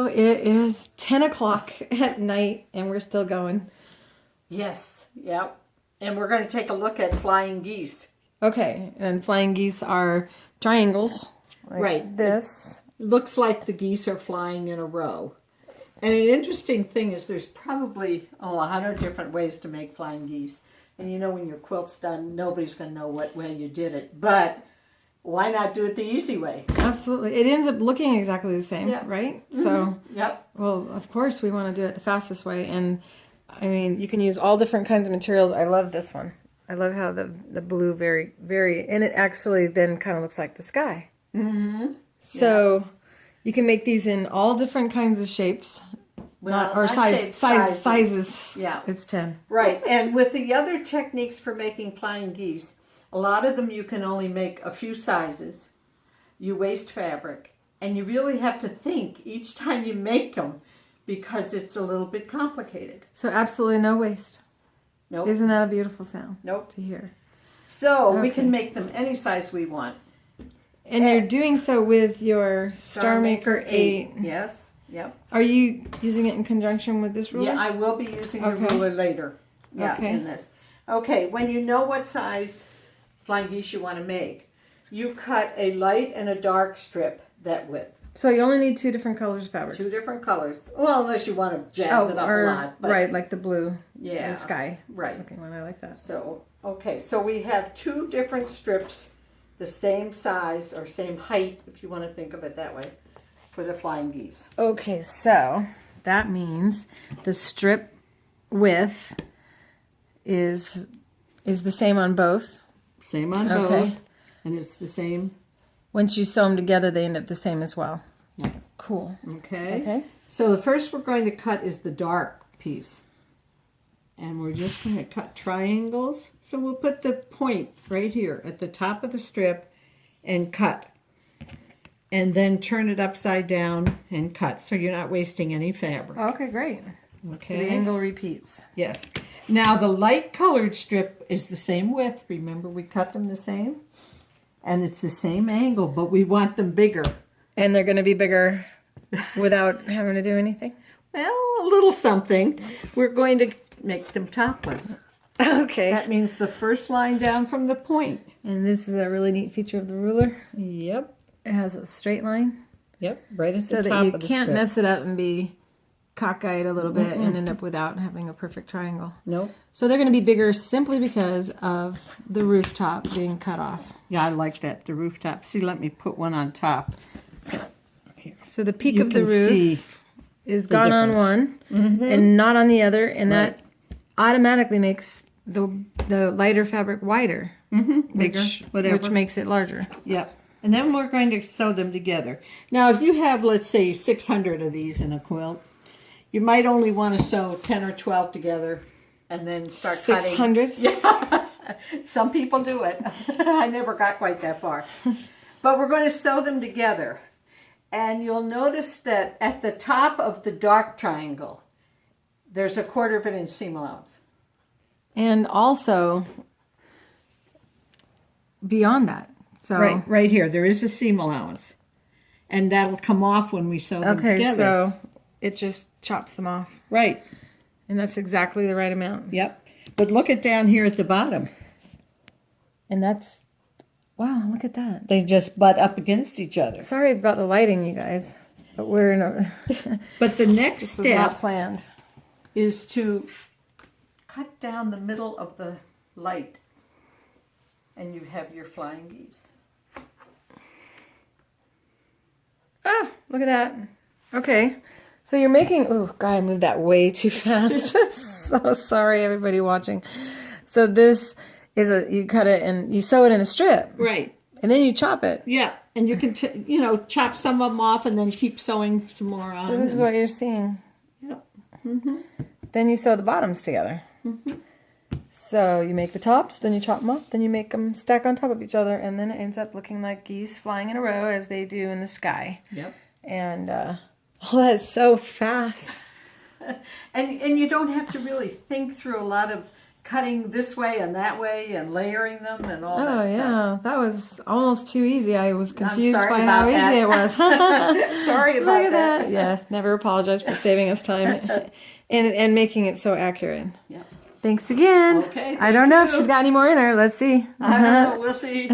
it is 10 o'clock at night and we're still going. Yes, yep. And we're going to take a look at flying geese. Okay, and flying geese are triangles. Like right. This. It looks like the geese are flying in a row. And an interesting thing is there's probably 100 different ways to make flying geese. And you know when your quilt's done, nobody's going to know what way you did it. But why not do it the easy way? Absolutely. It ends up looking exactly the same, right? Mm-hmm. So, yep. Well, of course we want to do it the fastest way. And, I mean, you can use all different kinds of materials. I love this one. I love how the blue and it actually then kind of looks like the sky. Mm-hmm. So, you can make these in all different kinds of shapes. Sizes. Yeah. It's 10. Right. And with the other techniques for making flying geese, a lot of them you can only make a few sizes. You waste fabric. And you really have to think each time you make them because it's a little bit complicated. So absolutely no waste. Nope. Isn't that a beautiful sound? Nope. To hear. So we can make them any size we want. And you're doing so with your Star Maker 8. Yes. Yep. Are you using it in conjunction with this ruler? Yeah, I will be using the ruler later. Yeah, in this. Okay, when you know what size flying geese you want to make, you cut a light and a dark strip that width. So you only need 2 different colors of fabric. 2 different colors. Well, unless you want to jazz it up a lot. But right, like the blue. Yeah. The sky. Right. Okay, well, I like that. So, okay, so we have 2 different strips, the same size or same height, if you want to think of it that way, for the flying geese. Okay, so that means the strip width is the same on both. Same on both, and it's the same. Once you sew them together, they end up the same as well. Yeah. Cool. Okay. So the first we're going to cut is the dark piece. And we're just going to cut triangles. So we'll put the point right here at the top of the strip and cut. And then turn it upside down and cut. So you're not wasting any fabric. Okay, great. Okay. So the angle repeats. Yes. Now the light colored strip is the same width. Remember we cut them the same? And it's the same angle, but we want them bigger. And they're going to be bigger without having to do anything? Well, a little something. We're going to make them topless. Okay. That means the first line down from the point. And this is a really neat feature of the ruler. Yep. It has a straight line. Yep, right at the top of the strip. So that you can't mess it up and be cockeyed a little bit and end up without having a perfect triangle. Nope. So they're going to be bigger simply because of the rooftop being cut off. Yeah, I like that, the rooftop. See, let me put one on top. So the peak of the roof is gone on one Mm-hmm. and not on the other, and that automatically makes the lighter fabric wider, Bigger, whatever. which makes it larger. Yep. And then we're going to sew them together. Now, if you have, let's say, 600 of these in a quilt, you might only want to sew 10 or 12 together and then start cutting. 600? Yeah. Some people do it. I never got quite that far. But we're going to sew them together. And you'll notice that at the top of the dark triangle, there's a 1/4 of an inch seam allowance. And also, beyond that. So Right here, there is a seam allowance. And that'll come off when we sew them together. Okay, so it just chops them off. Right. And that's exactly the right amount. Yep. But look at down here at the bottom. And that's, wow, look at that. They just butt up against each other. Sorry about the lighting, you guys. But we're in a... But the next This was not step planned. is to cut down the middle of the light. And you have your flying geese. Ah, look at that. Okay. So you're making... Oh, God, I moved that way too fast. So sorry, everybody watching. So this is you cut it and you sew it in a strip. Right. And then you chop it. Yeah. And you can, chop some of them off and then keep sewing some more on. So this is what you're seeing. Yep. Mm-hmm. Then you sew the bottoms together. Mm-hmm. So you make the tops, then you chop them up, then you make them stack on top of each other, and then it ends up looking like geese flying in a row as they do in the sky. Yep. And that is so fast. And you don't have to really think through a lot of cutting this way and that way and layering them and all that Oh, stuff. yeah. That was almost too easy. I was confused sorry by about how that. easy it was. Sorry about Look at that. Yeah, never apologize for saving us time and making it so accurate. Yeah. Thanks again. Okay, I don't know if you. she's got any more in her. Let's see. I don't know. We'll see.